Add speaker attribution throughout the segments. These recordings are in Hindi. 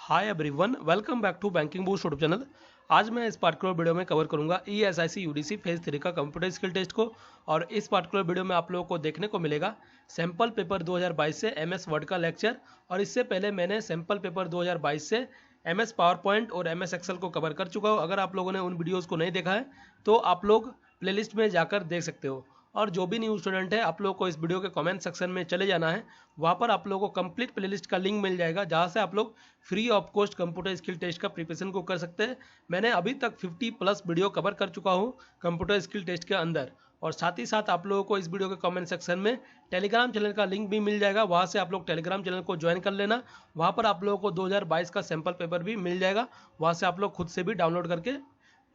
Speaker 1: Hi everyone, welcome back to banking boost YouTube channel. आज मैं इस पार्टिकुलर वीडियो में कवर करूंगा ESIC यूडीसी फेज 3 का कंप्यूटर स्किल टेस्ट को। और इस पार्टिकुलर वीडियो में आप लोगों को देखने को मिलेगा सैम्पल पेपर 2022 से MS वर्ड का लेक्चर। और इससे पहले मैंने सैम्पल पेपर 2022 से MS पावर पॉइंट और MS एक्सेल को कवर कर चुका हूँ। अगर आप लोगों ने उन वीडियोज़ को नहीं देखा है तो आप लोग प्लेलिस्ट में जाकर देख सकते हो। और जो भी न्यू स्टूडेंट है, आप लोगों को इस वीडियो के कमेंट सेक्शन में चले जाना है। वहाँ पर आप लोगों को कंप्लीट प्लेलिस्ट का लिंक मिल जाएगा, जहाँ से आप लोग free of cost computer skill test का प्रिपरेशन को कर सकते हैं। मैंने अभी तक 50+ वीडियो कवर कर चुका हूँ कंप्यूटर स्किल टेस्ट के अंदर। और साथ ही साथ आप लोगों को इस वीडियो के कमेंट सेक्शन में टेलीग्राम चैनल का लिंक भी मिल जाएगा, वहाँ से आप लोग टेलीग्राम चैनल को ज्वाइन कर लेना। वहाँ पर आप लोगों को 2022 का सैम्पल पेपर भी मिल जाएगा, वहाँ से आप लोग खुद से भी डाउनलोड करके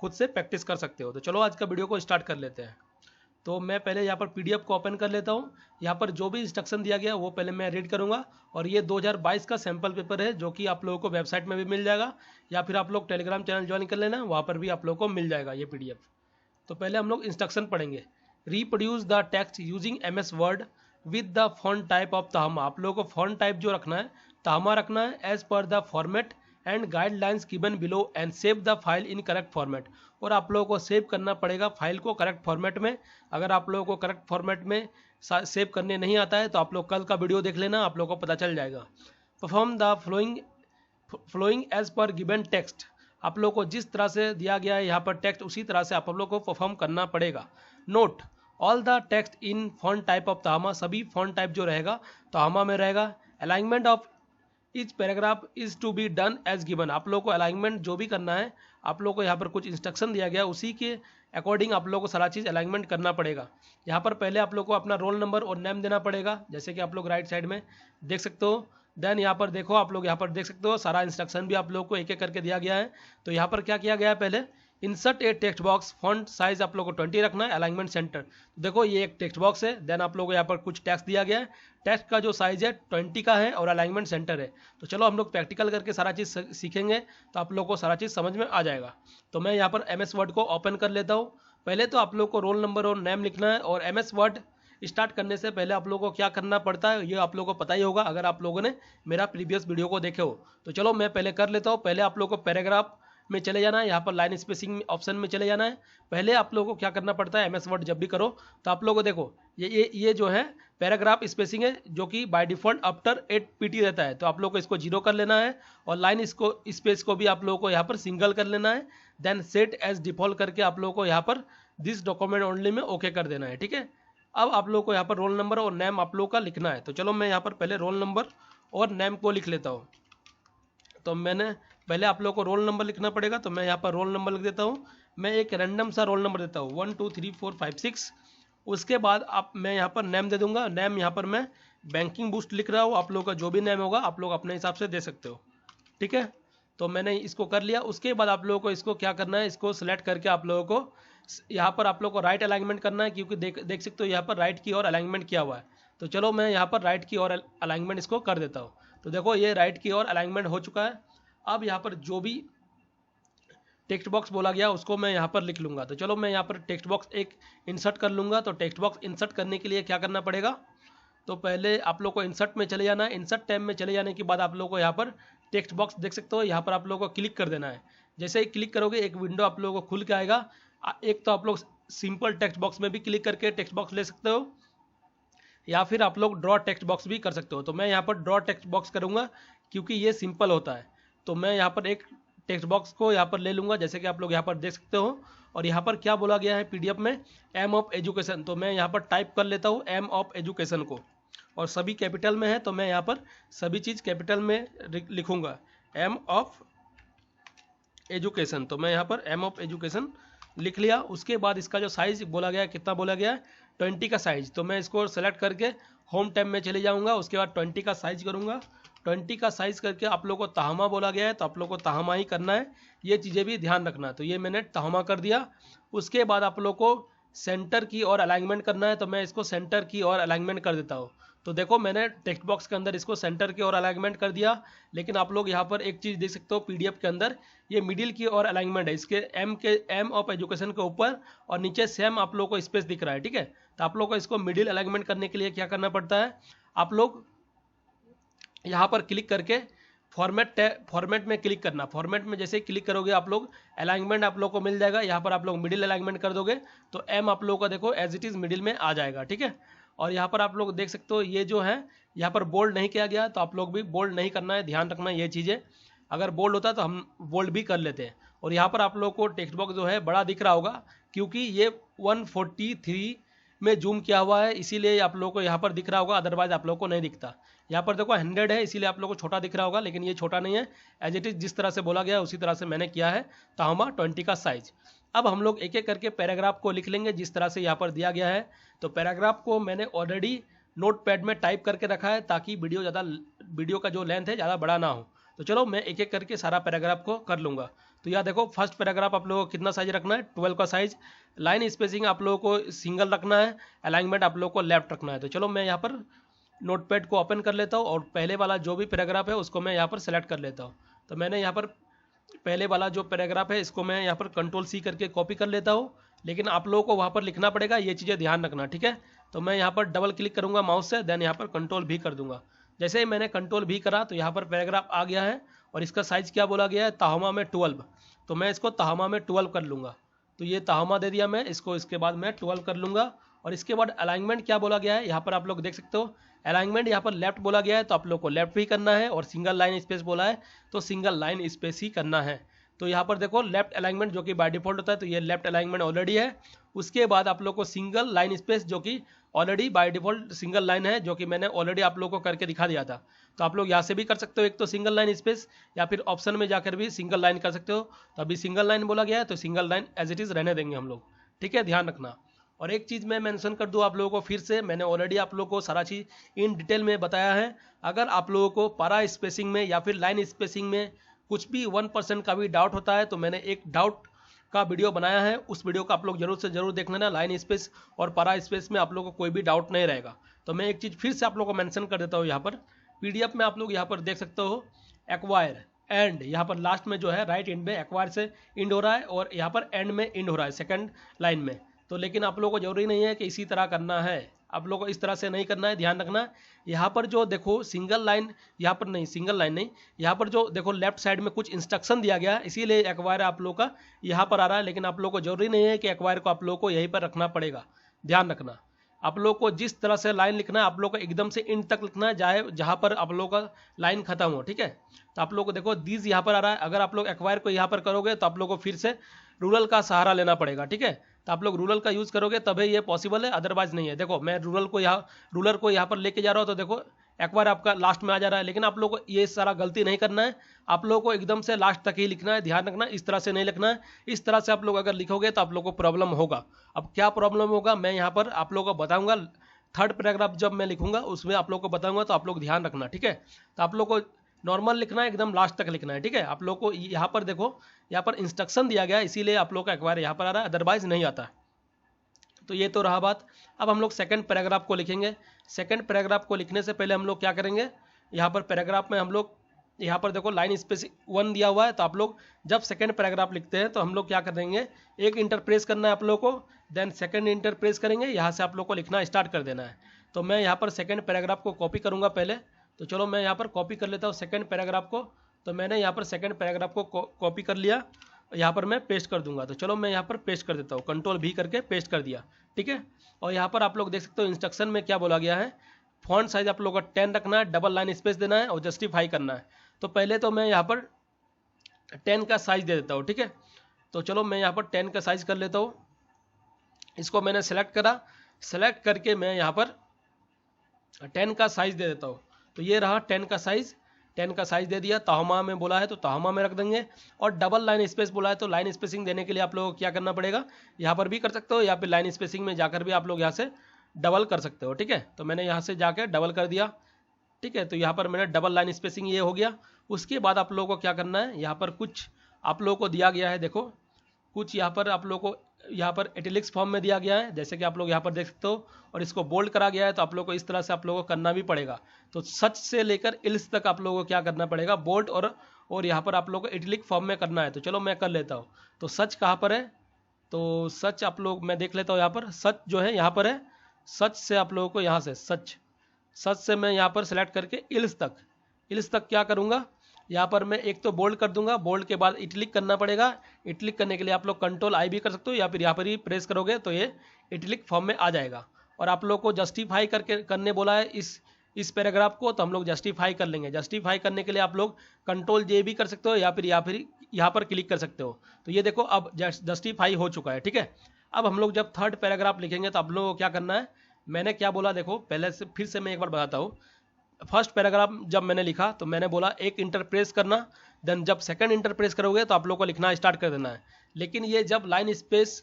Speaker 1: खुद से प्रैक्टिस कर सकते हो। तो चलो आज का वीडियो को स्टार्ट कर लेते हैं। तो मैं पहले यहाँ पर PDF को ओपन कर लेता हूँ। यहाँ पर जो भी इंस्ट्रक्शन दिया गया वो पहले मैं रीड करूँगा। और ये 2022 का सैम्पल पेपर है, जो कि आप लोगों को वेबसाइट में भी मिल जाएगा, या फिर आप लोग टेलीग्राम चैनल ज्वाइन कर लेना, वहाँ पर भी आप लोगों को मिल जाएगा ये PDF। तो पहले हम लोग इंस्ट्रक्शन पढ़ेंगे। Reproduce the text using MS word with the font type of तहमा। आप लोगों को फॉन्ट टाइप जो रखना है, तहमा रखना है, as per the format and guidelines given below and save the file in correct format. और आप लोगों को सेव करना पड़ेगा फाइल को करेक्ट फॉर्मेट में। अगर आप लोगों को करेक्ट फॉर्मेट में सेव करने नहीं आता है तो आप लोग कल का वीडियो देख लेना, आप लोगों को पता चल जाएगा। Perform the following as per given text. आप लोगों को जिस तरह से दिया गया है यहाँ पर टेक्स्ट, उसी तरह से आप लोगों को परफॉर्म करना पड़ेगा। Note all the text in font type of Tahoma. सभी फॉन्ट टाइप जो रहेगा तहमा में रहेगा। Alignment of each paragraph is to be done as given. आप लोगों को अलाइनमेंट जो भी करना है, आप लोगों को यहाँ पर कुछ इंस्ट्रक्शन दिया गया, उसी के अकॉर्डिंग आप लोगों को सारा चीज़ अलाइनमेंट करना पड़ेगा। यहाँ पर पहले आप लोगों को अपना रोल नंबर और नेम देना पड़ेगा, जैसे कि आप लोग राइट साइड में देख सकते हो। देन यहाँ पर देखो, आप लोग यहाँ पर देख सकते हो सारा इंस्ट्रक्शन भी आप लोगों को एक एक करके दिया गया है। तो यहाँ पर क्या किया गया है, पहले इंसर्ट ए टेक्स्ट बॉक्स, फॉन्ट साइज आप लोगों को 20 रखना है, अलाइनमेंट सेंटर। तो देखो ये एक टेक्स्ट बॉक्स है। देन आप लोगों को यहाँ पर कुछ टेक्स्ट दिया गया है, टेक्स्ट का जो साइज है 20 का है और अलाइनमेंट सेंटर है। तो चलो हम लोग प्रैक्टिकल करके सारा चीज़ सीखेंगे, तो आप लोगों को सारा चीज़ समझ में आ जाएगा। तो मैं यहाँ पर MS वर्ड को ओपन कर लेता हूँ। पहले तो आप लोग को रोल नंबर और नेम लिखना है। और MS वर्ड स्टार्ट करने से पहले आप लोगों को क्या करना पड़ता है, ये आप लोगों को पता ही होगा अगर आप लोगों ने मेरा प्रीवियस वीडियो को देखे हो। तो चलो मैं पहले कर लेता हूँ। पहले आप लोगों को पैराग्राफ में चले जाना है, यहाँ पर लाइन स्पेसिंग ऑप्शन में चले जाना है। पहले आप लोगों को क्या करना पड़ता है, MS वर्ड जब भी करो तो आप लोगों को देखो ये जो है पैराग्राफ स्पेसिंग है, जो कि बाय डिफॉल्ट आफ्टर 8 PT रहता है। तो आप लोगों को इसको 0 कर लेना है। और लाइन इसको स्पेस को भी आप लोगों को यहाँ पर सिंगल कर लेना है। देन सेट एज डिफॉल्ट करके आप लोगों को यहाँ पर दिस डॉक्यूमेंट ओनली में ओके कर देना है, ठीक है। अब आप लोगों को यहाँ पर रोल नंबर और नेम आप लोगों का लिखना है। तो चलो मैं यहाँ पर पहले रोल नंबर और नेम को लिख लेता हूँ। तो मैंने पहले आप लोगों को रोल नंबर लिखना पड़ेगा, तो मैं यहाँ पर रोल नंबर लिख देता हूँ। मैं एक रैंडम सा रोल नंबर देता हूँ 1 2 3 4 5 6। उसके बाद मैं यहाँ पर नेम दे दूंगा। नेम यहाँ पर मैं बैंकिंग बूस्ट लिख रहा हूँ। आप लोगों का जो भी नेम होगा आप लोग अपने हिसाब से दे सकते हो, ठीक है। तो मैंने इसको कर लिया। उसके बाद आप लोगों को इसको क्या करना है, इसको सेलेक्ट करके आप लोगों को यहाँ पर आप लोगों को राइट अलाइनमेंट करना है, क्योंकि देख सकते हो यहाँ पर राइट की ओर अलाइनमेंट किया हुआ है। तो चलो मैं यहाँ पर राइट की ओर अलाइनमेंट इसको कर देता हूँ। तो देखो ये राइट की ओर अलाइनमेंट हो चुका है। अब यहाँ पर जो भी टेक्स्ट बॉक्स बोला गया उसको मैं यहाँ पर लिख लूँगा। तो चलो मैं यहाँ पर टेक्स्ट बॉक्स एक इंसर्ट कर लूँगा। तो टेक्स्ट बॉक्स इंसर्ट करने के लिए क्या करना पड़ेगा, तो पहले आप लोग को इंसर्ट में चले जाना है। इंसर्ट टैब में चले जाने के बाद आप लोग को यहाँ पर टेक्स्ट बॉक्स देख सकते हो, यहाँ पर आप लोगों को क्लिक कर देना है। जैसे ही क्लिक करोगे एक विंडो आप लोगों को खुल के आएगा। एक तो आप लोग सिंपल टेक्स्ट बॉक्स में भी क्लिक करके टेक्स्ट बॉक्स ले सकते हो, या फिर आप लोग ड्रॉ टेक्स्ट बॉक्स भी कर सकते हो। तो मैं यहाँ पर ड्रॉ टेक्स्ट बॉक्स करूँगा, क्योंकि ये सिंपल होता है। तो मैं यहाँ पर एक टेक्स्ट बॉक्स को यहाँ पर ले लूँगा, जैसे कि आप लोग यहाँ पर देख सकते हो। और यहाँ पर क्या बोला गया है PDF में, एम ऑफ एजुकेशन। तो मैं यहाँ पर टाइप कर लेता हूँ एम ऑफ एजुकेशन को, और सभी कैपिटल में है तो मैं यहाँ पर सभी चीज़ कैपिटल में लिखूँगा, एम ऑफ एजुकेशन। तो मैं यहाँ पर एम ऑफ एजुकेशन लिख लिया। उसके बाद इसका जो साइज बोला गया है, कितना बोला गया है, 20 का साइज। तो मैं इसको सेलेक्ट करके होम टैब में चले जाऊँगा। उसके बाद 20 का साइज करूँगा। 20 का साइज करके आप लोगों को तहमा बोला गया है, तो आप लोगों को तहमा ही करना है। ये चीज़ें भी ध्यान रखना। तो ये मैंने तहमा कर दिया। उसके बाद आप लोग को सेंटर की और अलाइनमेंट करना है, तो मैं इसको सेंटर की और अलाइनमेंट कर देता हूँ। तो देखो मैंने टेक्स्ट बॉक्स के अंदर इसको सेंटर की ओर अलाइनमेंट कर दिया। लेकिन आप लोग यहाँ पर एक चीज़ देख सकते हो, PDF के अंदर ये मिडिल की ओर अलाइनमेंट है। इसके एम ऑफ एजुकेशन के ऊपर और नीचे सेम आप लोग को स्पेस दिख रहा है, ठीक है। तो आप लोग को इसको मिडिल अलाइनमेंट करने के लिए क्या करना पड़ता है, आप लोग यहाँ पर क्लिक करके फॉर्मेट में क्लिक करना। फॉर्मेट में जैसे क्लिक करोगे आप लोग अलाइनमेंट आप लोग को मिल जाएगा। यहाँ पर आप लोग मिडिल अलाइनमेंट कर दोगे तो एम आप लोगों का देखो एज इट इज़ मिडिल में आ जाएगा, ठीक है। और यहाँ पर आप लोग देख सकते हो ये जो है यहाँ पर बोल्ड नहीं किया गया, तो आप लोग भी बोल्ड नहीं करना है, ध्यान रखना ये चीज़ें। अगर बोल्ड होता तो हम बोल्ड भी कर लेते हैं। और यहाँ पर आप लोग को टेक्स्ट बॉक्स जो है बड़ा दिख रहा होगा, क्योंकि ये 143 में जूम किया हुआ है, इसीलिए आप लोगों को यहाँ पर दिख रहा होगा, अदरवाइज आप लोगों को नहीं दिखता। यहाँ पर देखो 100 है, इसीलिए आप लोगों को छोटा दिख रहा होगा, लेकिन ये छोटा नहीं है। एज इट इज़ जिस तरह से बोला गया उसी तरह से मैंने किया है। ताहमा 20 का साइज। अब हम लोग एक एक करके पैराग्राफ को लिख लेंगे जिस तरह से यहाँ पर दिया गया है। तो पैराग्राफ को मैंने ऑलरेडी नोटपैड में टाइप करके रखा है, ताकि वीडियो का जो लेंथ है ज़्यादा बड़ा ना हो। तो चलो मैं एक एक करके सारा पैराग्राफ को कर लूँगा। तो यहाँ देखो फर्स्ट पैराग्राफ आप लोगों को कितना साइज रखना है, 12 का साइज। लाइन स्पेसिंग आप लोगों को सिंगल रखना है, अलाइनमेंट आप लोगों को लेफ्ट रखना है। तो चलो मैं यहाँ पर नोटपैड को ओपन कर लेता हूँ और पहले वाला जो भी पैराग्राफ है उसको मैं यहाँ पर सेलेक्ट कर लेता हूँ। तो मैंने यहाँ पर पहले वाला जो पैराग्राफ है इसको मैं यहाँ पर Ctrl+C करके कॉपी कर लेता हूँ, लेकिन आप लोगों को वहाँ पर लिखना पड़ेगा, ये चीज़ें ध्यान रखना, ठीक है। तो मैं यहाँ पर डबल क्लिक करूँगा माउस से, देन यहाँ पर Ctrl+V कर दूंगा। जैसे ही मैंने Ctrl+V करा तो यहाँ पर पैराग्राफ आ गया है और इसका साइज़ क्या बोला गया है, ताहमा में 12। तो मैं इसको ताहमा में 12 कर लूँगा। तो ये ताहमा दे दिया मैं इसको, इसके बाद मैं 12 कर लूँगा। और इसके बाद अलाइनमेंट क्या बोला गया है, यहाँ पर आप लोग देख सकते हो अलाइनमेंट यहाँ पर लेफ्ट बोला गया है, तो आप लोग को लेफ्ट भी करना है। और सिंगल लाइन स्पेस बोला है तो सिंगल लाइन स्पेस ही करना है। तो यहाँ पर देखो लेफ्ट अलाइनमेंट जो कि बाय डिफॉल्ट होता है, तो ये लेफ्ट अलाइनमेंट ऑलरेडी है। उसके बाद आप लोग को सिंगल लाइन स्पेस जो कि already by default single line है, जो कि मैंने ऑलरेडी आप लोगों को करके दिखा दिया था। तो आप लोग यहाँ से भी कर सकते हो, एक तो सिंगल लाइन स्पेस, या फिर ऑप्शन में जाकर भी सिंगल लाइन कर सकते हो। तो अभी सिंगल लाइन बोला गया है तो single line as it is रहने देंगे हम लोग, ठीक है, ध्यान रखना। और एक चीज़ मैं मेंशन कर दूं आप लोगों को फिर से, मैंने ऑलरेडी आप लोगों को सारा चीज़ इन डिटेल में बताया है। अगर आप लोगों को पैरा स्पेसिंग में या फिर लाइन स्पेसिंग में कुछ भी 1% का भी डाउट होता है, तो मैंने एक डाउट का वीडियो बनाया है, उस वीडियो को आप लोग जरूर से जरूर देख लेना। लाइन स्पेस और पैरा स्पेस में आप लोगों को कोई भी डाउट नहीं रहेगा। तो मैं एक चीज़ फिर से आप लोगों को मेंशन कर देता हूँ, यहाँ पर PDF में आप लोग यहाँ पर देख सकते हो एक्वायर एंड, यहाँ पर लास्ट में जो है राइट एंड में एक्वायर से इंड हो रहा है और यहाँ पर एंड में इंड हो रहा है सेकंड लाइन में। तो लेकिन आप लोगों को जरूरी नहीं है कि इसी तरह करना है, आप लोगों को इस तरह से नहीं करना है, ध्यान रखना। यहाँ पर जो देखो सिंगल लाइन, यहाँ पर नहीं सिंगल लाइन नहीं, यहाँ पर जो देखो लेफ्ट साइड में कुछ इंस्ट्रक्शन दिया गया है, इसीलिए एक्वायर आप लोग का यहाँ पर आ रहा है। लेकिन आप लोग को जरूरी नहीं है कि एक्वायर को आप लोग को यहीं पर रखना पड़ेगा, ध्यान रखना। आप लोग को जिस तरह से लाइन लिखना है आप लोग को एकदम से इंड तक लिखना है, चाहे जहाँ पर आप लोग का लाइन खत्म हो, ठीक है। तो आप लोग को देखो दीज यहाँ पर आ रहा है, अगर आप लोग एक्वायर को यहाँ पर करोगे तो आप लोग को फिर से रूरल का सहारा लेना पड़ेगा, ठीक है। तो आप लोग रूरल का यूज़ करोगे तभी ये पॉसिबल है, अदरवाइज नहीं है। देखो मैं रूरल को रूलर को यहाँ पर लेके जा रहा हूँ, तो देखो एक्वायर आपका लास्ट में आ जा रहा है, लेकिन आप लोग को ये सारा गलती नहीं करना है। आप लोग को एकदम से लास्ट तक ही लिखना है, ध्यान रखना, इस तरह से नहीं लिखना है। इस तरह से आप लोग अगर लिखोगे तो आप लोग को प्रॉब्लम होगा। अब क्या प्रॉब्लम होगा मैं यहाँ पर आप लोगों को बताऊंगा, थर्ड पैराग्राफ जब मैं लिखूंगा उसमें आप लोग को बताऊंगा, तो आप लोग ध्यान रखना, ठीक है। तो आप लोग को नॉर्मल लिखना है, एकदम लास्ट तक लिखना है, ठीक है। आप लोग को यहाँ पर देखो यहाँ पर इंस्ट्रक्शन दिया गया है, इसीलिए आप लोग का एक्वायर यहाँ पर आ रहा है, अदरवाइज नहीं आता। तो ये तो रहा बात। अब हम लोग सेकंड पैराग्राफ को लिखेंगे। सेकंड पैराग्राफ को लिखने से पहले हम लोग क्या करेंगे, यहाँ पर पैराग्राफ में हम लोग यहाँ पर देखो लाइन स्पेस 1 दिया हुआ है, तो आप लोग जब सेकंड पैराग्राफ लिखते हैं तो हम लोग क्या करेंगे, एक इंटर प्रेस करना है आप लोग को, देन सेकंड इंटर प्रेस करेंगे, यहाँ से आप लोग को लिखना स्टार्ट कर देना है। तो मैं यहाँ पर सेकंड पैराग्राफ को कॉपी करूँगा पहले। तो चलो मैं यहाँ पर कॉपी कर लेता हूँ सेकंड पैराग्राफ को। तो मैंने यहाँ पर सेकंड पैराग्राफ को कॉपी कर लिया, यहाँ पर मैं पेस्ट कर दूंगा। तो चलो मैं यहाँ पर पेस्ट कर देता हूँ, Ctrl+V करके पेस्ट कर दिया, ठीक है। और यहाँ पर आप लोग देख सकते हो इंस्ट्रक्शन में क्या बोला गया है, फॉन्ट साइज आप लोग को 10 रखना है, डबल लाइन स्पेस देना है और जस्टिफाई करना है। तो पहले तो मैं यहाँ पर 10 का साइज दे देता हूँ, ठीक है। तो चलो मैं यहाँ पर 10 का साइज कर लेता हूँ। इसको मैंने सेलेक्ट करा, सेलेक्ट करके मैं यहाँ पर 10 का साइज दे देता हूँ। तो ये रहा 10 का साइज, 10 का साइज दे दिया। ताहमा में बोला है तो ताहमा में रख देंगे, और डबल लाइन स्पेस बोला है तो लाइन स्पेसिंग देने के लिए आप लोगों को क्या करना पड़ेगा, यहाँ पर भी कर सकते हो या फिर लाइन स्पेसिंग में जाकर भी आप लोग यहाँ से डबल कर सकते हो, ठीक है। तो मैंने यहाँ से जाकर डबल कर दिया, ठीक है। तो यहाँ पर मैंने डबल लाइन स्पेसिंग ये हो गया। उसके बाद आप लोगों को क्या करना है, यहाँ पर कुछ आप लोगों को दिया गया है, देखो कुछ यहाँ पर आप लोगों को यहाँ पर इटैलिक्स फॉर्म में दिया गया है, जैसे कि आप लोग यहाँ पर देख सकते हो, और इसको बोल्ड करा गया है। तो आप लोगों को इस तरह से आप लोगों को करना भी पड़ेगा। तो सच से लेकर इल्स तक आप लोगों को क्या करना पड़ेगा, बोल्ड और यहाँ पर आप लोगों को इटैलिक फॉर्म में करना है। तो चलो मैं कर लेता हूँ। तो सच कहाँ पर है, तो सच आप लोग मैं देख लेता हूँ, यहाँ पर सच जो है यहाँ पर है। सच से आप लोगों को यहाँ से सच से मैं यहाँ पर सेलेक्ट करके इल्स तक क्या करूँगा, यहाँ पर मैं एक तो बोल्ड कर दूंगा, बोल्ड के बाद इटलिक करना पड़ेगा। इटलिक करने के लिए आप लोग कंट्रोल आई भी कर सकते हो या फिर यहाँ पर ही प्रेस करोगे तो ये इटलिक फॉर्म में आ जाएगा। और आप लोग को जस्टिफाई करने बोला है इस पैराग्राफ को, तो हम लोग जस्टिफाई कर लेंगे। जस्टिफाई करने के लिए आप लोग कंट्रोल जे भी कर सकते हो या फिर यहाँ पर क्लिक कर सकते हो। तो ये देखो अब जस्टिफाई हो चुका है, ठीक है। अब हम लोग जब थर्ड पैराग्राफ लिखेंगे तो आप लोगों को क्या करना है, मैंने क्या बोला देखो, पहले से फिर से मैं एक बार बताता हूँ। फर्स्ट पैराग्राफ जब मैंने लिखा तो मैंने बोला एक इंटर प्रेस करना, देन जब सेकंड इंटर प्रेस करोगे तो आप लोग को लिखना स्टार्ट कर देना है। लेकिन ये जब line space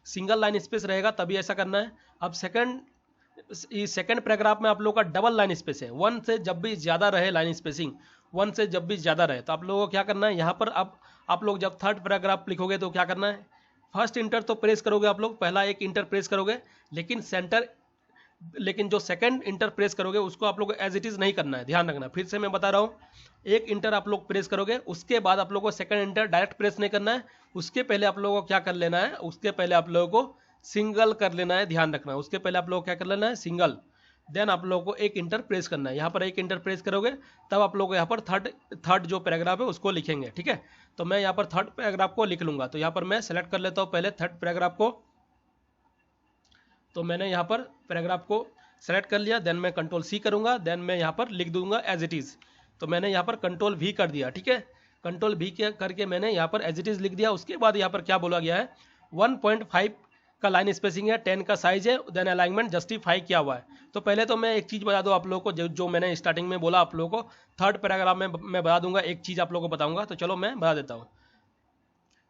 Speaker 1: single line space रहेगा तभी ऐसा करना है। अब सेकंड पैराग्राफ में आप लोग का डबल लाइन स्पेस है, वन से जब भी ज़्यादा रहे लाइन स्पेसिंग, वन से जब भी ज़्यादा रहे तो आप लोगों को क्या करना है, यहाँ पर अब आप लोग जब थर्ड पैराग्राफ लिखोगे तो क्या करना है, फर्स्ट इंटर तो प्रेस करोगे आप लोग, पहला एक इंटर प्रेस करोगे, लेकिन जो सेकंड इंटर प्रेस करोगे उसको आप लोग एज इट इज़ नहीं करना है, ध्यान रखना। फिर से मैं बता रहा हूँ, एक इंटर आप लोग प्रेस करोगे, उसके बाद आप लोगों को सेकंड इंटर डायरेक्ट प्रेस नहीं करना है, उसके पहले आप लोगों को क्या कर लेना है, उसके पहले आप लोगों को सिंगल कर लेना है, ध्यान रखना। उसके पहले आप लोगों को क्या कर लेना है, सिंगल, देन आप लोगों को एक इंटर प्रेस करना है। यहाँ पर एक इंटर प्रेस करोगे तब आप लोग यहाँ पर थर्ड जो पैराग्राफ है उसको लिखेंगे, ठीक है। तो मैं यहाँ पर थर्ड पैराग्राफ को लिख लूँगा। तो यहाँ पर मैं सेलेक्ट कर लेता हूँ पहले थर्ड पैराग्राफ को। तो मैंने यहाँ पर पैराग्राफ को सेलेक्ट कर लिया, देन मैं कंट्रोल सी करूँगा, देन मैं यहाँ पर लिख दूंगा एज इट इज़। तो मैंने यहाँ पर कंट्रोल वी कर दिया, ठीक है। कंट्रोल वी करके मैंने यहाँ पर एज इट इज़ लिख दिया। उसके बाद यहाँ पर क्या बोला गया है, 1.5 का लाइन स्पेसिंग है, 10 का साइज है, देन अलाइनमेंट जस्टिफाई किया हुआ है। तो पहले तो मैं एक चीज़ बता दूँ आप लोगों को, जो मैंने स्टार्टिंग में बोला आप लोगों को, थर्ड पैराग्राफ में मैं बता दूंगा, एक चीज़ आप लोगों को बताऊंगा। तो चलो मैं बता देता हूँ।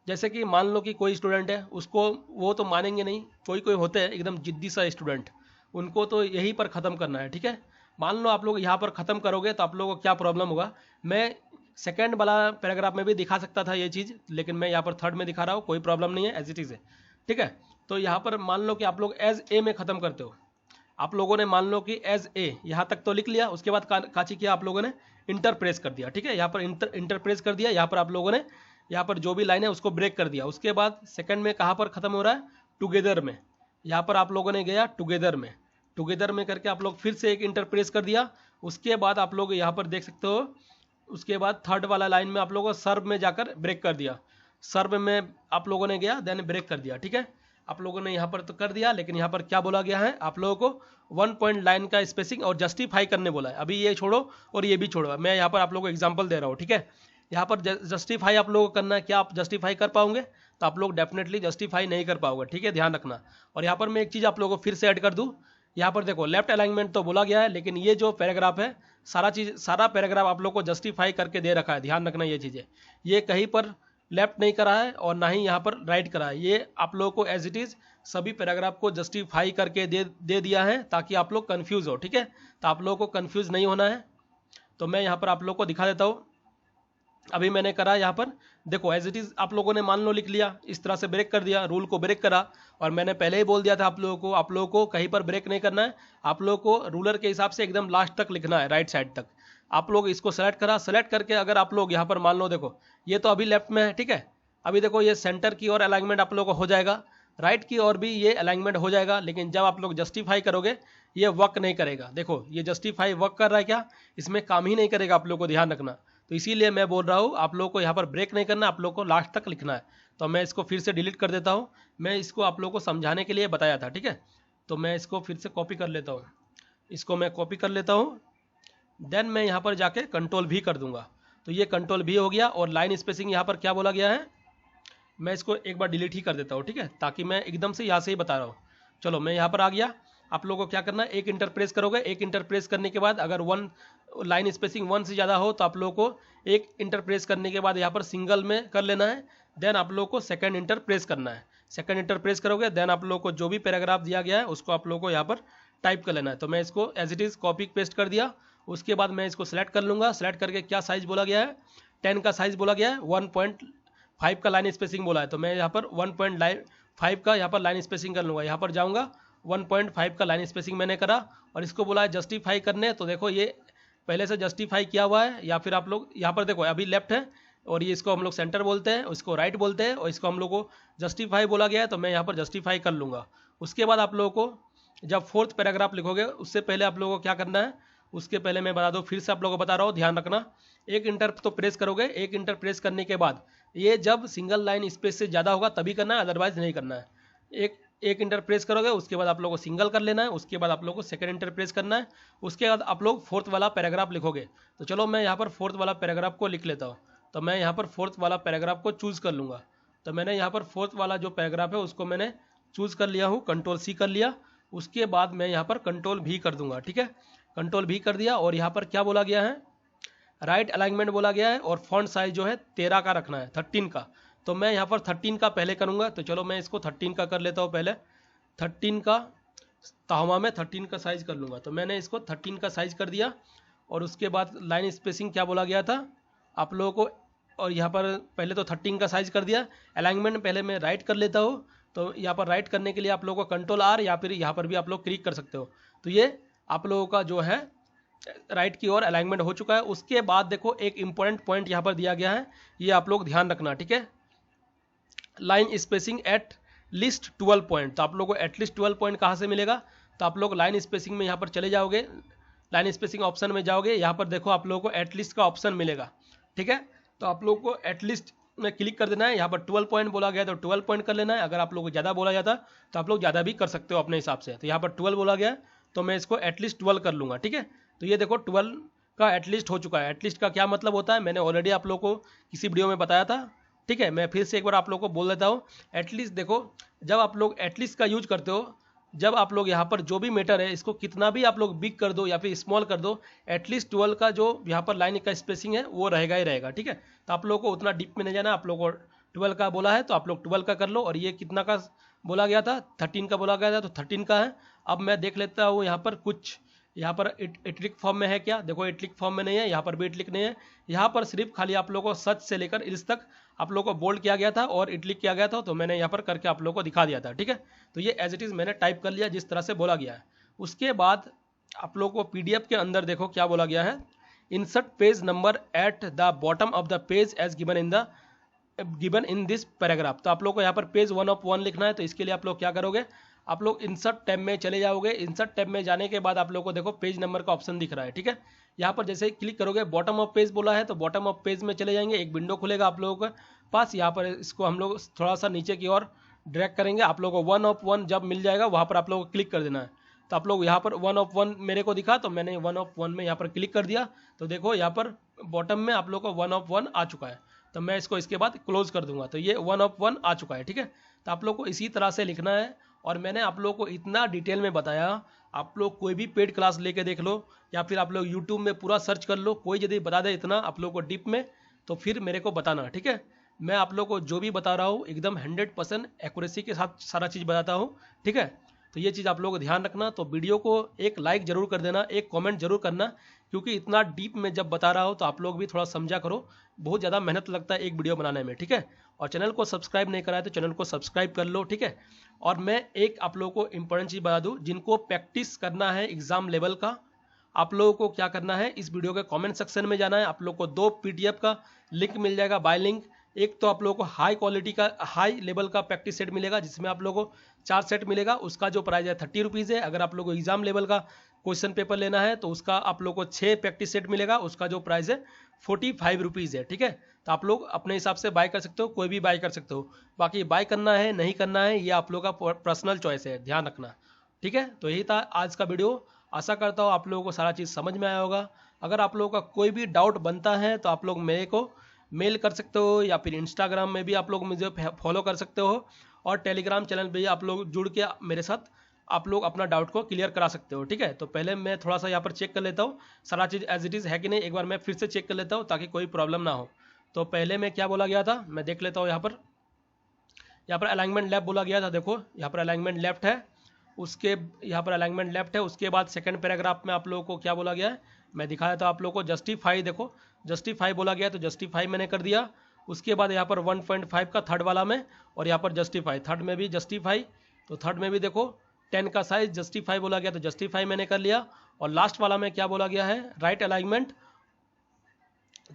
Speaker 1: जैसे कि मान लो कि कोई स्टूडेंट है, उसको वो तो मानेंगे नहीं, कोई होते हैं एकदम जिद्दी सा स्टूडेंट, उनको तो यहीं पर ख़त्म करना है, ठीक है। मान लो आप लोग यहाँ पर ख़त्म करोगे तो आप लोगों को क्या प्रॉब्लम होगा, मैं सेकंड वाला पैराग्राफ में भी दिखा सकता था ये चीज़, लेकिन मैं यहाँ पर थर्ड में दिखा रहा हूँ, कोई प्रॉब्लम नहीं है, एज इट इज़ है, ठीक है। तो यहाँ पर मान लो कि आप लोग एज ए में ख़त्म करते हो, आप लोगों ने मान लो कि एज ए यहाँ तक तो लिख लिया, उसके बाद काची किया आप लोगों ने, इंटर प्रेस कर दिया, ठीक है। यहाँ पर इंटर प्रेस कर दिया, यहाँ पर आप लोगों ने यहाँ पर जो भी लाइन है उसको ब्रेक कर दिया। उसके बाद सेकंड में कहाँ पर ख़त्म हो रहा है, टुगेदर में, यहाँ पर आप लोगों ने गया टुगेदर में करके आप लोग फिर से एक इंटर प्रेस कर दिया। उसके बाद आप लोग यहाँ पर देख सकते हो, उसके बाद थर्ड वाला लाइन में आप लोगों को सर्व में जाकर ब्रेक कर दिया, सर्व में आप लोगों ने गया, देन ब्रेक कर दिया, ठीक है। आप लोगों ने यहाँ पर तो कर दिया, लेकिन यहाँ पर क्या बोला गया है, आप लोगों को 1 पॉइंट लाइन का स्पेसिंग और जस्टिफाई करने बोला है। अभी ये छोड़ो और ये भी छोड़ो, मैं यहाँ पर आप लोगों को एग्जांपल दे रहा हूँ, ठीक है। यहाँ पर जस्टिफाई आप लोगों को करना है, क्या आप जस्टिफाई कर पाओगे, तो आप लोग डेफिनेटली जस्टिफाई नहीं कर पाओगे, ठीक है, ध्यान रखना। और यहाँ पर मैं एक चीज़ आप लोगों को फिर से ऐड कर दूँ, यहाँ पर देखो लेफ्ट अलाइनमेंट तो बोला गया है, लेकिन ये जो पैराग्राफ है सारा पैराग्राफ आप लोग को जस्टिफाई करके दे रखा है, ध्यान रखना ये चीज़ें, ये कहीं पर लेफ्ट नहीं करा है और ना ही यहाँ पर राइट करा है, ये आप लोगों को एज इट इज़ सभी पैराग्राफ को जस्टिफाई करके दे दिया है, ताकि आप लोग कन्फ्यूज़ हो, ठीक है। तो आप लोगों को कन्फ्यूज़ नहीं होना है। तो मैं यहाँ पर आप लोग को दिखा देता हूँ, अभी मैंने करा यहाँ पर देखो एज इट इज़ आप लोगों ने मान लो लिख लिया, इस तरह से ब्रेक कर दिया, रूल को ब्रेक करा। और मैंने पहले ही बोल दिया था आप लोगों को कहीं पर ब्रेक नहीं करना है, आप लोगों को रूलर के हिसाब से एकदम लास्ट तक लिखना है, राइट साइड तक। आप लोग इसको सेलेक्ट करा, सेलेक्ट करके अगर आप लोग यहाँ पर मान लो देखो ये तो अभी लेफ्ट में है, ठीक है। अभी देखो ये सेंटर की ओर अलाइनमेंट आप लोगों को हो जाएगा, राइट की ओर भी ये अलाइनमेंट हो जाएगा, लेकिन जब आप लोग जस्टिफाई करोगे ये वर्क नहीं करेगा। देखो ये जस्टिफाई वर्क कर रहा है क्या, इसमें काम ही नहीं करेगा, आप लोग को ध्यान रखना। तो इसीलिए मैं बोल रहा हूँ आप लोगों को यहाँ पर ब्रेक नहीं करना, आप लोगों को लास्ट तक लिखना है। तो मैं इसको फिर से डिलीट कर देता हूँ, मैं इसको आप लोगों को समझाने के लिए बताया था, ठीक है। तो मैं इसको फिर से कॉपी कर लेता हूँ, इसको मैं कॉपी कर लेता हूँ, देन मैं यहाँ पर जाके कंट्रोल भी कर दूंगा। तो ये कंट्रोल भी हो गया। और लाइन स्पेसिंग यहाँ पर क्या बोला गया है, मैं इसको एक बार डिलीट ही कर देता हूँ, ठीक है, ताकि मैं एकदम से यहाँ से ही बता रहा हूँ। चलो मैं यहाँ पर आ गया। आप लोगों को क्या करना है, एक इंटर प्रेस करोगे, एक इंटर प्रेस करने के बाद अगर लाइन स्पेसिंग 1 से ज़्यादा हो तो आप लोगों को एक इंटर प्रेस करने के बाद यहाँ पर सिंगल में कर लेना है, देन आप लोगों को सेकंड इंटर प्रेस करना है। सेकंड इंटर प्रेस करोगे, देन आप लोगों को जो भी पैराग्राफ दिया गया है उसको आप लोगों को यहाँ पर टाइप कर लेना है। तो मैं इसको as it is copy paste कर दिया। उसके बाद मैं इसको सेलेक्ट कर लूँगा, सेलेक्ट करके क्या साइज़ बोला गया है, 10 का साइज़ बोला गया है, 1.5 का लाइन स्पेसिंग बोला है। तो मैं यहाँ पर 1.5 का यहाँ पर लाइन स्पेसिंग कर लूँगा, यहाँ पर जाऊँगा 1.5 का लाइन स्पेसिंग मैंने करा और इसको बोला है जस्टिफाई करने। तो देखो ये पहले से जस्टिफाई किया हुआ है, या फिर आप लोग यहाँ पर देखो अभी लेफ्ट है और ये इसको हम लोग सेंटर बोलते हैं, इसको राइट बोलते हैं, और इसको हम लोग को जस्टिफाई बोला गया है। तो मैं यहाँ पर जस्टिफाई कर लूँगा। उसके बाद आप लोगों को जब फोर्थ पैराग्राफ लिखोगे उससे पहले आप लोगों को क्या करना है, उसके पहले मैं बता दूँ, फिर से आप लोगों को बता रहा हूँ, ध्यान रखना। एक इंटर तो प्रेस करोगे, एक इंटर प्रेस करने के बाद ये जब सिंगल लाइन स्पेस से ज़्यादा होगा तभी करना है, अदरवाइज नहीं करना है। एक इंटर प्रेस करोगे, उसके बाद आप लोगों को सिंगल कर लेना है, उसके बाद आप लोगों को सेकंड इंटर प्रेस करना है, उसके बाद आप लोग फोर्थ वाला पैराग्राफ लिखोगे। तो चलो मैं यहाँ पर फोर्थ वाला पैराग्राफ को लिख लेता हूँ। तो मैं यहाँ पर फोर्थ वाला पैराग्राफ को चूज़ कर लूँगा। तो मैंने यहाँ पर फोर्थ वाला जो पैराग्राफ है उसको मैंने चूज़ कर लिया हूँ, कंट्रोल सी कर लिया। उसके बाद मैं यहाँ पर कंट्रोल भी कर दूंगा, ठीक है, कंट्रोल भी कर दिया। और यहाँ पर क्या बोला गया है, राइट अलाइनमेंट बोला गया है, और फॉन्ट साइज जो है 13 का रखना है, 13 का। तो मैं यहाँ पर 13 का पहले करूँगा। तो चलो मैं इसको 13 का कर लेता हूँ पहले, 13 का ताहमा में 13 का साइज़ कर लूँगा। तो मैंने इसको 13 का साइज़ कर दिया। और उसके बाद लाइन स्पेसिंग क्या बोला गया था आप लोगों को, और यहाँ पर पहले तो 13 का साइज़ कर दिया। अलाइनमेंट पहले मैं राइट कर लेता हूँ। तो यहाँ पर राइट करने के लिए आप लोगों को कंट्रोल आर या फिर यहाँ पर भी आप लोग क्लिक कर सकते हो। तो ये आप लोगों का जो है राइट की ओर अलाइनमेंट हो चुका है। उसके बाद देखो एक इंपॉर्टेंट पॉइंट यहाँ पर दिया गया है, ये आप लोग ध्यान रखना, ठीक है। Line spacing at least 12 point. तो आप लोगों को एटलीस्ट 12 पॉइंट कहाँ से मिलेगा, तो आप लोग लाइन स्पेसिंग में यहाँ पर चले जाओगे, लाइन स्पेसिंग ऑप्शन में जाओगे, यहाँ पर देखो आप लोगों को एटलीस्ट का ऑप्शन मिलेगा, ठीक है। तो आप लोगों को एटलीस्ट में क्लिक कर देना है। यहाँ पर 12 पॉइंट बोला गया तो 12 पॉइंट कर लेना है। अगर आप लोगों को ज़्यादा बोला जाता तो आप लोग ज़्यादा भी कर सकते हो अपने हिसाब से। तो यहाँ पर 12 बोला गया तो मैं इसको एटलीस्ट 12 कर लूँगा, ठीक है। तो ये देखो 12 का एटलीस्ट हो चुका है। एटलीस्ट का क्या मतलब होता है, मैंने ऑलरेडी आप लोगों को किसी वीडियो में बताया था, ठीक है। मैं फिर से एक बार आप लोगों को बोल देता हूँ। एटलीस्ट देखो, जब आप लोग एटलीस्ट का यूज करते हो, जब आप लोग यहाँ पर जो भी मैटर है इसको कितना भी आप लोग बिग कर दो या फिर स्मॉल कर दो, एटलीस्ट 12 का जो यहाँ पर लाइन का स्पेसिंग है वो रहेगा ही रहेगा, ठीक है। तो आप लोगों को उतना डीप में नहीं जाना, आप लोगों को 12 का बोला है तो आप लोग 12 का कर लो। और ये कितना का बोला गया था, 13 का बोला गया था, तो 13 का है। अब मैं देख लेता हूँ यहाँ पर कुछ, यहाँ पर इटलिक फॉर्म में है क्या, देखो इटलिक फॉर्म में नहीं है, यहाँ पर भी इटलिक नहीं है। यहाँ पर सिर्फ खाली आप लोगों को सच से लेकर इस तक आप लोगों को बोल्ड किया गया था और इटलिक किया गया था। तो मैंने यहाँ पर करके आप लोगों को दिखा दिया था, ठीक है। तो ये एज इट इज़ मैंने टाइप कर लिया जिस तरह से बोला गया है। उसके बाद आप लोगों को PDF के अंदर देखो क्या बोला गया है, insert page number at the bottom of the page as given in this paragraph. तो आप लोग को यहाँ पर पेज 1 of 1 लिखना है। तो इसके लिए आप लोग क्या करोगे, आप लोग इंसर्ट टैब में चले जाओगे। इंसर्ट टैब में जाने के बाद आप लोग को देखो पेज नंबर का ऑप्शन दिख रहा है, ठीक है। यहाँ पर जैसे ही क्लिक करोगे, बॉटम ऑफ पेज बोला है तो बॉटम ऑफ पेज में चले जाएंगे, एक विंडो खुलेगा आप लोगों के पास। यहाँ पर इसको हम लोग थोड़ा सा नीचे की ओर ड्रैग करेंगे, आप लोगों को 1 of 1 जब मिल जाएगा वहाँ पर आप लोगों को क्लिक कर देना है। तो आप लोग यहाँ पर 1 of 1 मेरे को दिखा तो मैंने 1 of 1 में यहाँ पर क्लिक कर दिया। तो देखो यहाँ पर बॉटम में आप लोग को 1 of 1 आ चुका है। तो मैं इसको इसके बाद क्लोज कर दूंगा। तो ये 1 of 1 आ चुका है, ठीक है। तो आप लोग को इसी तरह से लिखना है। और मैंने आप लोग को इतना डिटेल में बताया, आप लोग कोई भी पेड क्लास लेके देख लो या फिर आप लोग यूट्यूब में पूरा सर्च कर लो, कोई यदि बता दे इतना आप लोग को डीप में तो फिर मेरे को बताना, ठीक है। मैं आप लोग को जो भी बता रहा हूँ एकदम 100% एक्यूरेसी के साथ सारा चीज़ बताता हूँ, ठीक है। तो ये चीज़ आप लोग को ध्यान रखना। तो वीडियो को एक लाइक जरूर कर देना, एक कमेंट जरूर करना, क्योंकि इतना डीप में जब बता रहा हूँ तो आप लोग भी थोड़ा समझा करो। बहुत ज़्यादा मेहनत लगता है एक वीडियो बनाने में, ठीक है। और चैनल को सब्सक्राइब नहीं करा है तो चैनल को सब्सक्राइब कर लो, ठीक है। और मैं एक आप लोगों को इंपॉर्टेंट चीज़ बता दूँ, जिनको प्रैक्टिस करना है एग्जाम लेवल का, आप लोगों को क्या करना है, इस वीडियो के कमेंट सेक्शन में जाना है। आप लोग को 2 PDF का लिंक मिल जाएगा, बाय लिंक। एक तो आप लोगों को हाई क्वालिटी का हाई लेवल का प्रैक्टिस सेट मिलेगा जिसमें आप लोगों को 4 सेट मिलेगा। उसका जो प्राइस है 30 रुपीज़ है। अगर आप लोगों को एग्जाम लेवल का क्वेश्चन पेपर लेना है तो उसका आप लोगों को 6 प्रैक्टिस सेट मिलेगा, उसका जो प्राइस है 45 रुपीज़ है, ठीक है। तो आप लोग अपने हिसाब से बाय कर सकते हो, कोई भी बाय कर सकते हो। बाकी बाय करना है नहीं करना है ये आप लोग का पर्सनल चॉइस है, ध्यान रखना, ठीक है। तो यही था आज का वीडियो। आशा करता हूँ आप लोगों को सारा चीज़ समझ में आया होगा। अगर आप लोगों का कोई भी डाउट बनता है तो आप लोग मेरे को मेल कर सकते हो या फिर इंस्टाग्राम में भी आप लोग मुझे फॉलो कर सकते हो, और टेलीग्राम चैनल पे भी आप लोग जुड़ के मेरे साथ आप लोग अपना डाउट को क्लियर करा सकते हो, ठीक है। तो पहले मैं थोड़ा सा यहाँ पर चेक कर लेता हूँ सारा चीज़ एज इट इज़ है कि नहीं, एक बार मैं फिर से चेक कर लेता हूँ ताकि कोई प्रॉब्लम ना हो। तो पहले मैं क्या बोला गया था मैं देख लेता हूँ। यहाँ पर अलाइनमेंट लेफ्ट बोला गया था, देखो यहाँ पर अलाइनमेंट लेफ्ट है, उसके यहाँ पर अलाइनमेंट लेफ्ट है। उसके बाद सेकंड पैराग्राफ में आप लोगों को क्या बोला गया है मैं दिखाया था आप लोगों को, जस्टिफाई, देखो जस्टिफाई बोला गया तो जस्टिफाई मैंने कर दिया। उसके बाद यहाँ पर 1.5 का थर्ड वाला में, और यहाँ पर जस्टिफाई थर्ड में भी जस्टिफाई, तो थर्ड में भी देखो 10 का साइज जस्टिफाई बोला गया तो जस्टिफाई मैंने कर लिया। और लास्ट वाला में क्या बोला गया है, राइट अलाइनमेंट,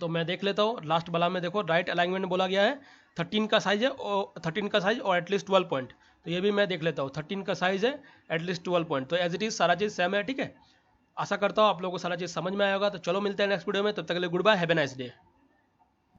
Speaker 1: तो मैं देख लेता हूँ। लास्ट वाला में देखो राइट अलाइनमेंट बोला गया है, 13 का साइज है, और 13 का साइज और एटलीस्ट 12 पॉइंट, तो ये भी मैं देख लेता हूँ। 13 का साइज है, एटलीस्ट 12 पॉइंट, तो एज इट इज़ सारा चीज़ सेम है, ठीक है। आशा करता हूँ आप लोगों को सारा चीज़ समझ में आया होगा। तो चलो मिलते हैं नेक्स्ट वीडियो में, तब तक के लिए good bye, have a nice day.